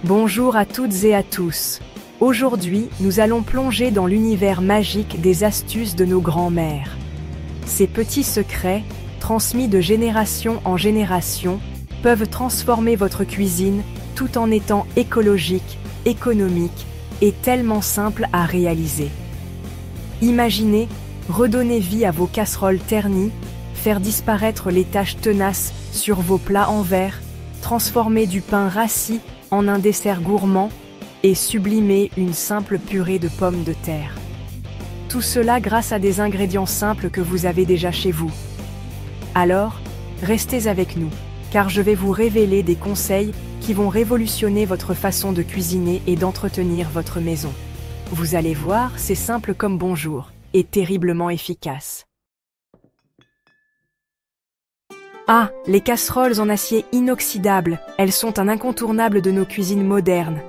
Bonjour à toutes et à tous. Aujourd'hui, nous allons plonger dans l'univers magique des astuces de nos grands-mères. Ces petits secrets, transmis de génération en génération, peuvent transformer votre cuisine tout en étant écologique, économique et tellement simple à réaliser. Imaginez, redonner vie à vos casseroles ternies, faire disparaître les taches tenaces sur vos plats en verre, transformer du pain rassis en un dessert gourmand et sublimer une simple purée de pommes de terre. Tout cela grâce à des ingrédients simples que vous avez déjà chez vous. Alors, restez avec nous, car je vais vous révéler des conseils qui vont révolutionner votre façon de cuisiner et d'entretenir votre maison. Vous allez voir, c'est simple comme bonjour et terriblement efficace. Ah, les casseroles en acier inoxydable, elles sont un incontournable de nos cuisines modernes.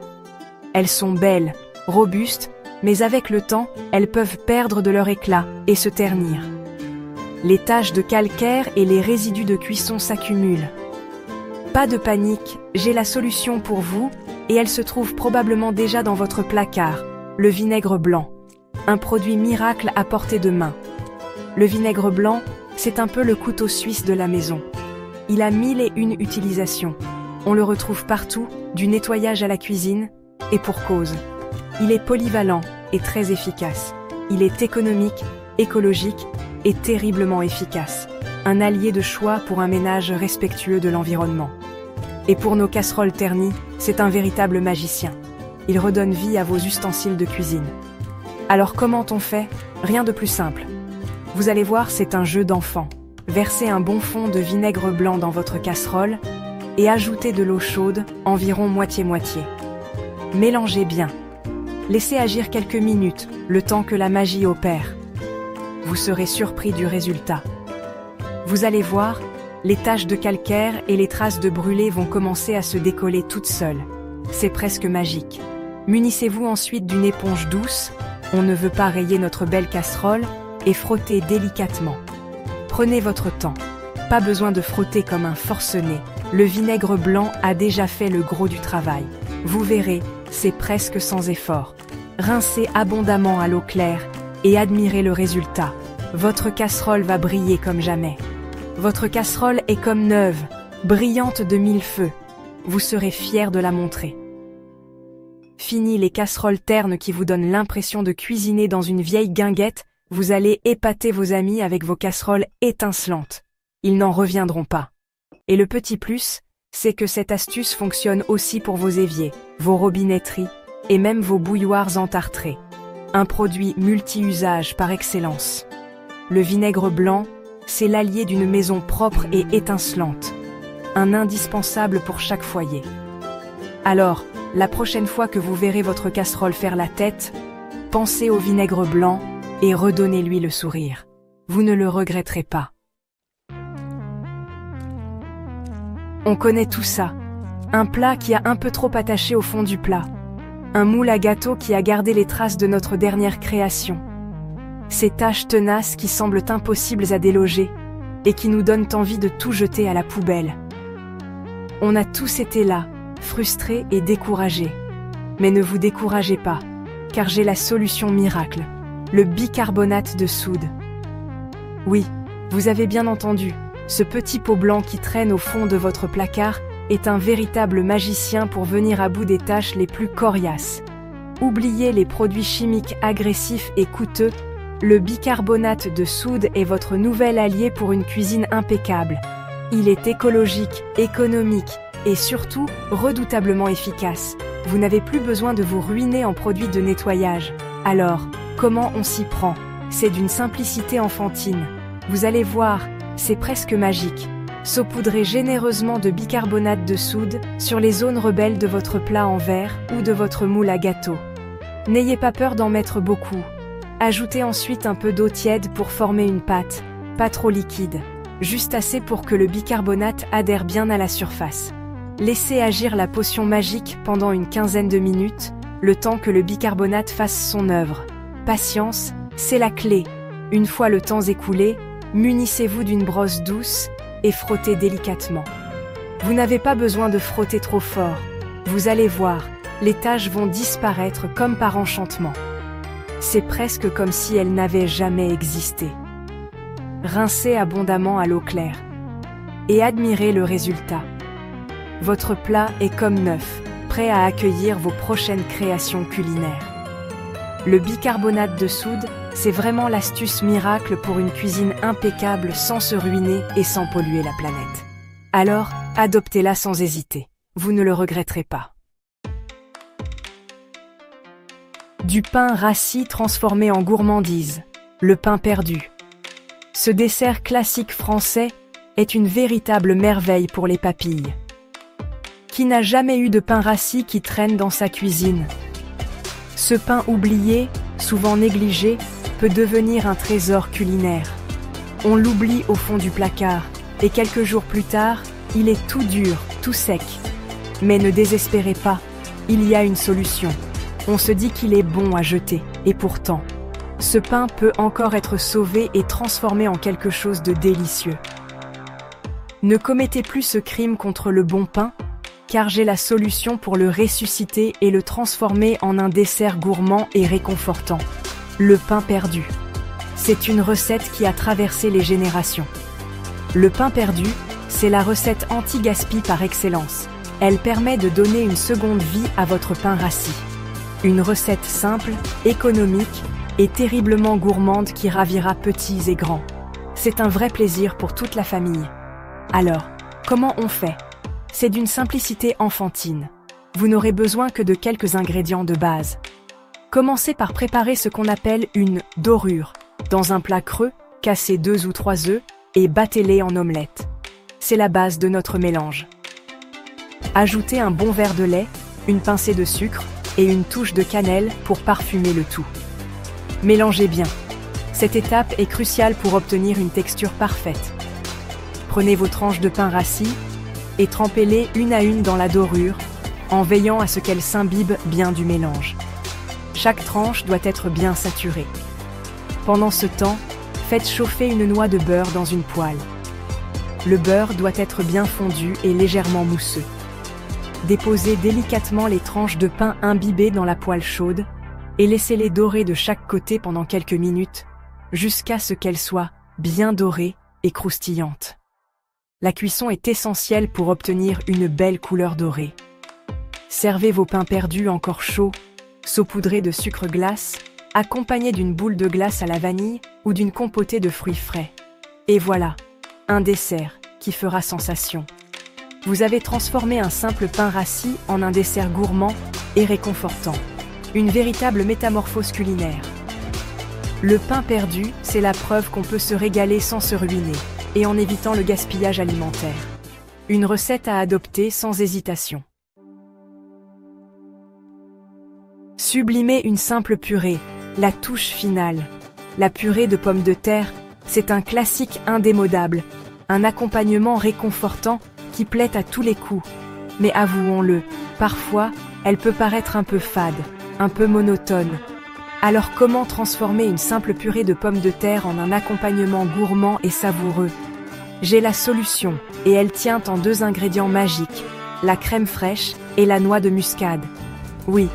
Elles sont belles, robustes, mais avec le temps, elles peuvent perdre de leur éclat et se ternir. Les taches de calcaire et les résidus de cuisson s'accumulent. Pas de panique, j'ai la solution pour vous, et elle se trouve probablement déjà dans votre placard, le vinaigre blanc. Un produit miracle à portée de main. Le vinaigre blanc, c'est un peu le couteau suisse de la maison. Il a 1001 utilisations. On le retrouve partout, du nettoyage à la cuisine, et pour cause. Il est polyvalent et très efficace. Il est économique, écologique et terriblement efficace. Un allié de choix pour un ménage respectueux de l'environnement. Et pour nos casseroles ternies, c'est un véritable magicien. Il redonne vie à vos ustensiles de cuisine. Alors comment on fait? Rien de plus simple. Vous allez voir, c'est un jeu d'enfant. Versez un bon fond de vinaigre blanc dans votre casserole et ajoutez de l'eau chaude, environ moitié-moitié. Mélangez bien. Laissez agir quelques minutes, le temps que la magie opère. Vous serez surpris du résultat. Vous allez voir, les taches de calcaire et les traces de brûlé vont commencer à se décoller toutes seules. C'est presque magique. Munissez-vous ensuite d'une éponge douce, on ne veut pas rayer notre belle casserole, et frottez délicatement. Prenez votre temps. Pas besoin de frotter comme un forcené. Le vinaigre blanc a déjà fait le gros du travail. Vous verrez, c'est presque sans effort. Rincez abondamment à l'eau claire et admirez le résultat. Votre casserole va briller comme jamais. Votre casserole est comme neuve, brillante de mille feux. Vous serez fiers de la montrer. Fini les casseroles ternes qui vous donnent l'impression de cuisiner dans une vieille guinguette. Vous allez épater vos amis avec vos casseroles étincelantes. Ils n'en reviendront pas. Et le petit plus, c'est que cette astuce fonctionne aussi pour vos éviers, vos robinetteries et même vos bouilloires entartrés. Un produit multi-usage par excellence. Le vinaigre blanc, c'est l'allié d'une maison propre et étincelante. Un indispensable pour chaque foyer. Alors, la prochaine fois que vous verrez votre casserole faire la tête, pensez au vinaigre blanc et redonnez-lui le sourire. Vous ne le regretterez pas. On connaît tout ça. Un plat qui a un peu trop attaché au fond du plat. Un moule à gâteau qui a gardé les traces de notre dernière création. Ces taches tenaces qui semblent impossibles à déloger et qui nous donnent envie de tout jeter à la poubelle. On a tous été là, frustrés et découragés. Mais ne vous découragez pas, car j'ai la solution miracle. Le bicarbonate de soude. Oui, vous avez bien entendu, ce petit pot blanc qui traîne au fond de votre placard est un véritable magicien pour venir à bout des tâches les plus coriaces. Oubliez les produits chimiques agressifs et coûteux, le bicarbonate de soude est votre nouvel allié pour une cuisine impeccable. Il est écologique, économique et surtout redoutablement efficace. Vous n'avez plus besoin de vous ruiner en produits de nettoyage. Alors, comment on s'y prend? C'est d'une simplicité enfantine. Vous allez voir, c'est presque magique. Saupoudrez généreusement de bicarbonate de soude sur les zones rebelles de votre plat en verre ou de votre moule à gâteau. N'ayez pas peur d'en mettre beaucoup. Ajoutez ensuite un peu d'eau tiède pour former une pâte, pas trop liquide, juste assez pour que le bicarbonate adhère bien à la surface. Laissez agir la potion magique pendant une quinzaine de minutes, le temps que le bicarbonate fasse son œuvre. Patience, c'est la clé. Une fois le temps écoulé, munissez-vous d'une brosse douce et frottez délicatement. Vous n'avez pas besoin de frotter trop fort. Vous allez voir, les taches vont disparaître comme par enchantement. C'est presque comme si elles n'avaient jamais existé. Rincez abondamment à l'eau claire. Et admirez le résultat. Votre plat est comme neuf, prêt à accueillir vos prochaines créations culinaires. Le bicarbonate de soude, c'est vraiment l'astuce miracle pour une cuisine impeccable sans se ruiner et sans polluer la planète. Alors, adoptez-la sans hésiter. Vous ne le regretterez pas. Du pain rassis transformé en gourmandise, le pain perdu. Ce dessert classique français est une véritable merveille pour les papilles. Qui n'a jamais eu de pain rassis qui traîne dans sa cuisine? Ce pain oublié, souvent négligé, peut devenir un trésor culinaire. On l'oublie au fond du placard, et quelques jours plus tard, il est tout dur, tout sec. Mais ne désespérez pas, il y a une solution. On se dit qu'il est bon à jeter, et pourtant, ce pain peut encore être sauvé et transformé en quelque chose de délicieux. Ne commettez plus ce crime contre le bon pain, car j'ai la solution pour le ressusciter et le transformer en un dessert gourmand et réconfortant. Le pain perdu. C'est une recette qui a traversé les générations. Le pain perdu, c'est la recette anti-gaspi par excellence. Elle permet de donner une seconde vie à votre pain rassis. Une recette simple, économique et terriblement gourmande qui ravira petits et grands. C'est un vrai plaisir pour toute la famille. Alors, comment on fait ? C'est d'une simplicité enfantine. Vous n'aurez besoin que de quelques ingrédients de base. Commencez par préparer ce qu'on appelle une dorure. Dans un plat creux, cassez 2 ou 3 œufs et battez-les en omelette. C'est la base de notre mélange. Ajoutez un bon verre de lait, une pincée de sucre et une touche de cannelle pour parfumer le tout. Mélangez bien. Cette étape est cruciale pour obtenir une texture parfaite. Prenez vos tranches de pain rassis et trempez-les une à une dans la dorure, en veillant à ce qu'elles s'imbibent bien du mélange. Chaque tranche doit être bien saturée. Pendant ce temps, faites chauffer une noix de beurre dans une poêle. Le beurre doit être bien fondu et légèrement mousseux. Déposez délicatement les tranches de pain imbibées dans la poêle chaude et laissez-les dorer de chaque côté pendant quelques minutes, jusqu'à ce qu'elles soient bien dorées et croustillantes. La cuisson est essentielle pour obtenir une belle couleur dorée. Servez vos pains perdus encore chauds, saupoudrés de sucre glace, accompagnés d'une boule de glace à la vanille ou d'une compotée de fruits frais. Et voilà, un dessert qui fera sensation. Vous avez transformé un simple pain rassis en un dessert gourmand et réconfortant. Une véritable métamorphose culinaire. Le pain perdu, c'est la preuve qu'on peut se régaler sans se ruiner et en évitant le gaspillage alimentaire. Une recette à adopter sans hésitation. Sublimez une simple purée, la touche finale. La purée de pommes de terre, c'est un classique indémodable, un accompagnement réconfortant qui plaît à tous les coups. Mais avouons-le, parfois, elle peut paraître un peu fade, un peu monotone. Alors comment transformer une simple purée de pommes de terre en un accompagnement gourmand et savoureux? J'ai la solution, et elle tient en 2 ingrédients magiques, la crème fraîche et la noix de muscade. Oui,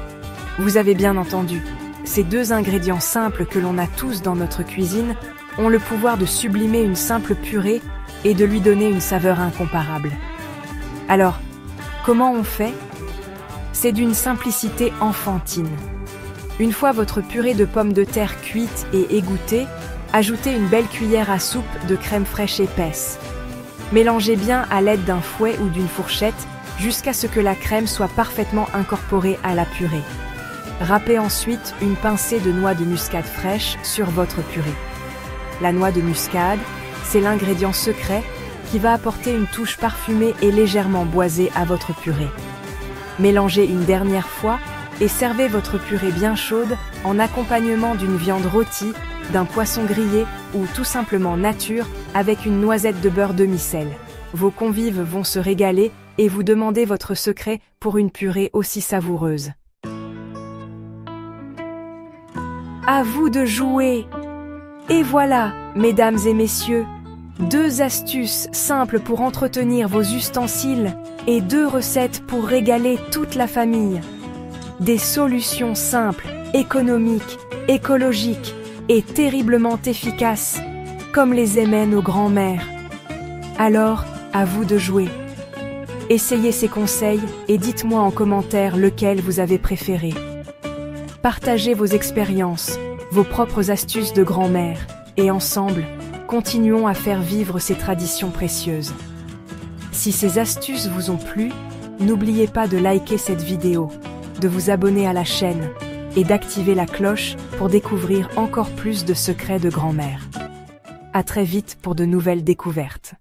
vous avez bien entendu, ces 2 ingrédients simples que l'on a tous dans notre cuisine ont le pouvoir de sublimer une simple purée et de lui donner une saveur incomparable. Alors, comment on fait? C'est d'une simplicité enfantine. Une fois votre purée de pommes de terre cuite et égouttée, ajoutez une belle cuillère à soupe de crème fraîche épaisse. Mélangez bien à l'aide d'un fouet ou d'une fourchette jusqu'à ce que la crème soit parfaitement incorporée à la purée. Râpez ensuite une pincée de noix de muscade fraîche sur votre purée. La noix de muscade, c'est l'ingrédient secret qui va apporter une touche parfumée et légèrement boisée à votre purée. Mélangez une dernière fois et servez votre purée bien chaude en accompagnement d'une viande rôtie, d'un poisson grillé ou tout simplement nature avec une noisette de beurre demi-sel. Vos convives vont se régaler et vous demander votre secret pour une purée aussi savoureuse. À vous de jouer! Et voilà, mesdames et messieurs, 2 astuces simples pour entretenir vos ustensiles et 2 recettes pour régaler toute la famille. Des solutions simples, économiques, écologiques et terriblement efficaces, comme les aimaient nos grands-mères. Alors, à vous de jouer. Essayez ces conseils et dites-moi en commentaire lequel vous avez préféré. Partagez vos expériences, vos propres astuces de grand-mère, et ensemble, continuons à faire vivre ces traditions précieuses. Si ces astuces vous ont plu, n'oubliez pas de liker cette vidéo, de vous abonner à la chaîne et d'activer la cloche pour découvrir encore plus de secrets de grand-mère. À très vite pour de nouvelles découvertes.